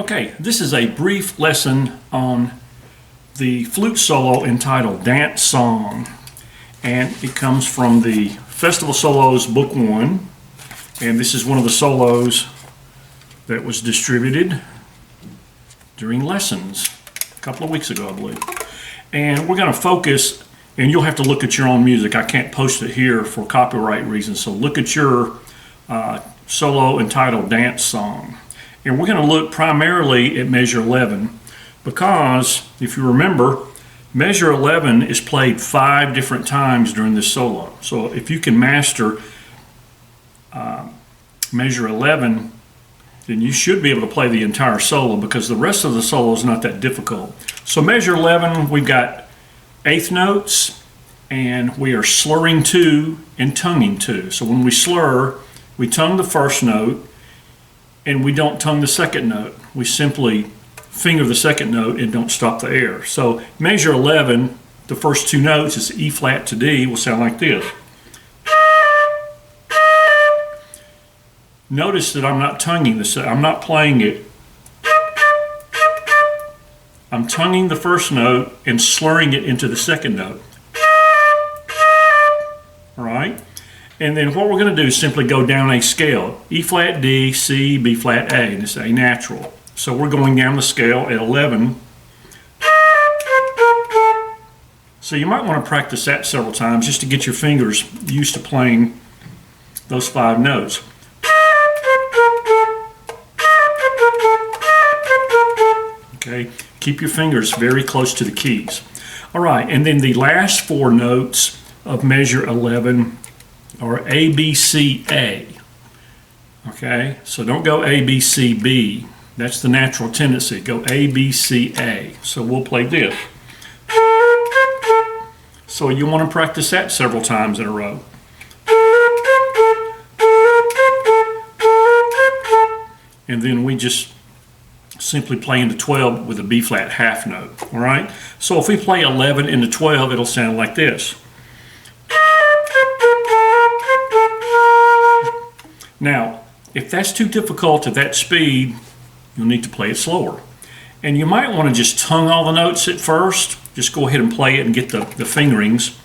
Okay, this is a brief lesson on the flute solo entitled Dance Song, and it comes from the Festival Solos Book 1, and this is one of the solos that was distributed during lessons a couple of weeks ago, I believe. And we're going to focus, and you'll have to look at your own music. I can't post it here for copyright reasons, so look at your solo entitled Dance Song. And we're going to look primarily at measure 11 because, if you remember, measure 11 is played 5 different times during this solo. So if you can master measure 11, then you should be able to play the entire solo because the rest of the solo is not that difficult. So measure 11, we've got eighth notes, and we are slurring 2 and tonguing 2. So when we slur, we tongue the first note, and we don't tongue the second note. We simply finger the second note and don't stop the air. So measure 11, the first 2 notes is E flat to D, will sound like this. Notice that I'm not tonguing this. I'm not playing it. I'm tonguing the first note and slurring it into the second note. All right? And then what we're going to do is simply go down a scale. E flat D, C, B flat A, and it's A natural. So we're going down the scale at 11. So you might want to practice that several times just to get your fingers used to playing those 5 notes. Okay, keep your fingers very close to the keys. All right, and then the last 4 notes of measure 11 or A, B, C, A. Okay, so don't go A, B, C, B. That's the natural tendency. Go A, B, C, A. So we'll play this. So you want to practice that several times in a row. And then we just simply play into 12 with a B flat half note. All right, so if we play 11 into 12, it'll sound like this. Now, if that's too difficult at that speed, you'll need to play it slower. And you might want to just tongue all the notes at first. Just go ahead and play it and get the fingerings.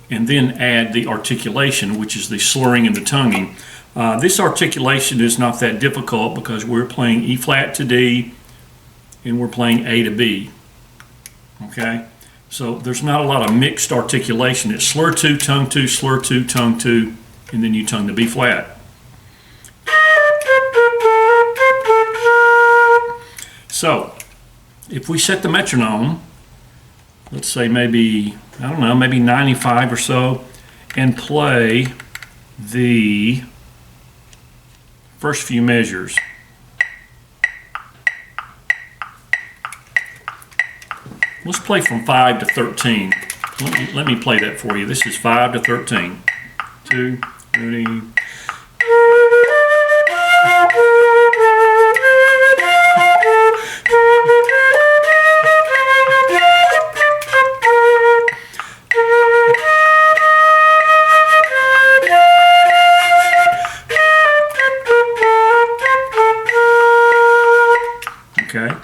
And then add the articulation, which is the slurring and the tonguing. This articulation is not that difficult because we're playing E flat to D and we're playing A to B. Okay? So there's not a lot of mixed articulation. It's slur 2, tongue 2, slur 2, tongue 2, and then you tongue the B flat. So if we set the metronome, let's say maybe, I don't know, maybe 95 or so, and play the first few measures. Let's play from 5 to 13. Let me play that for you. This is 5 to 13. 2, 3. Okay.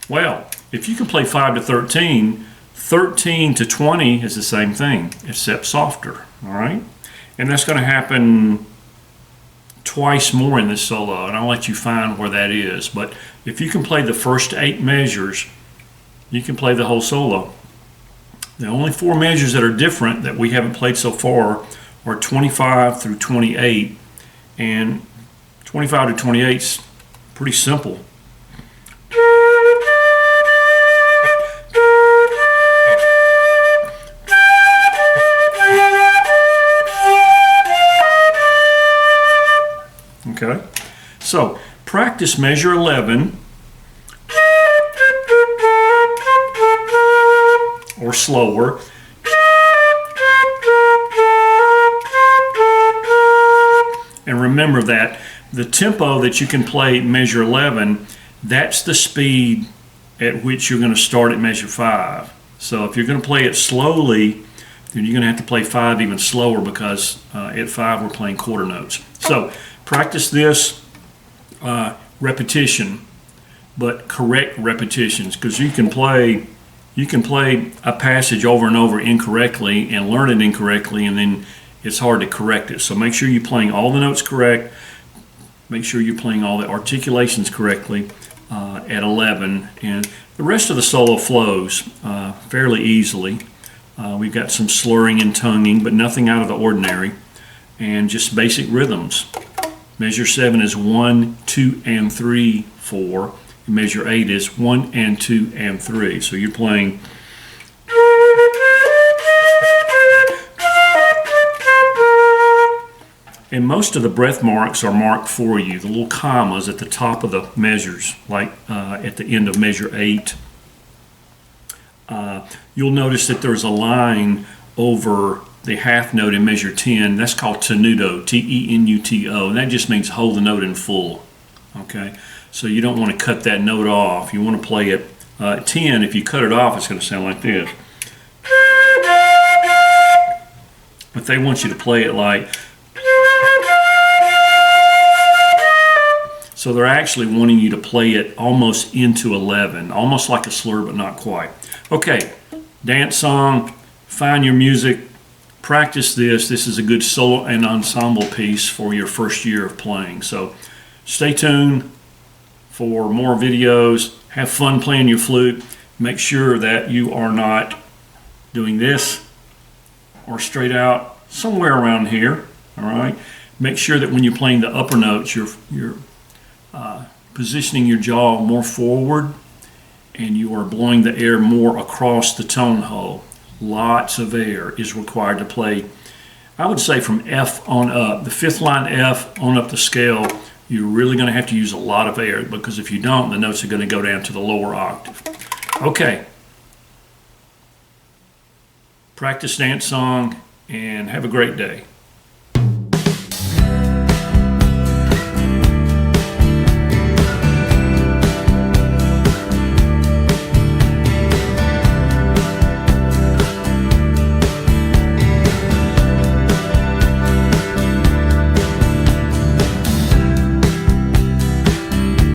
Well, if you can play 5 to 13, 13 to 20 is the same thing, except softer, all right? And that's going to happen twice more in this solo, and I'll let you find where that is. But if you can play the first 8 measures, you can play the whole solo. The only 4 measures that are different that we haven't played so far are 25 through 28, and 25 to 28 is pretty simple. Okay, so practice measure 11 or slower. And remember that the tempo that you can play measure 11, that's the speed at which you're going to start at measure 5. So if you're going to play it slowly, then you're going to have to play 5 even slower because at 5 we're playing quarter notes. So Practice this repetition, but correct repetitions, because you can play a passage over and over incorrectly and learn it incorrectly, and then it's hard to correct it. So make sure you're playing all the notes correct. Make sure you're playing all the articulations correctly at 11, and the rest of the solo flows fairly easily. We've got some slurring and tonguing, but nothing out of the ordinary, and just basic rhythms. Measure 7 is 1, 2, and 3, 4. And measure 8 is 1 and 2 and 3. So you're playing. And most of the breath marks are marked for you, the little commas at the top of the measures, like at the end of measure 8. You'll notice that there's a line over the half note in measure 10. That's called tenuto, T-E-N-U-T-O, and that just means hold the note in full. Okay, so you don't want to cut that note off. You want to play it 10. If you cut it off, it's going to sound like this. But they want you to play it like. So they're actually wanting you to play it almost into 11, almost like a slur, but not quite. Okay, dance song, find your music, practice this. This is a good solo and ensemble piece for your first year of playing. So stay tuned for more videos. Have fun playing your flute. Make sure that you are not doing this or straight out, somewhere around here, all right? Make sure that when you're playing the upper notes, you're positioning your jaw more forward, and you are blowing the air more across the tone hole. Lots of air is required to play, I would say, from F on up. The 5th line F on up the scale, you're really going to have to use a lot of air, because if you don't, the notes are going to go down to the lower octave. Okay. Practice dance song, and have a great day.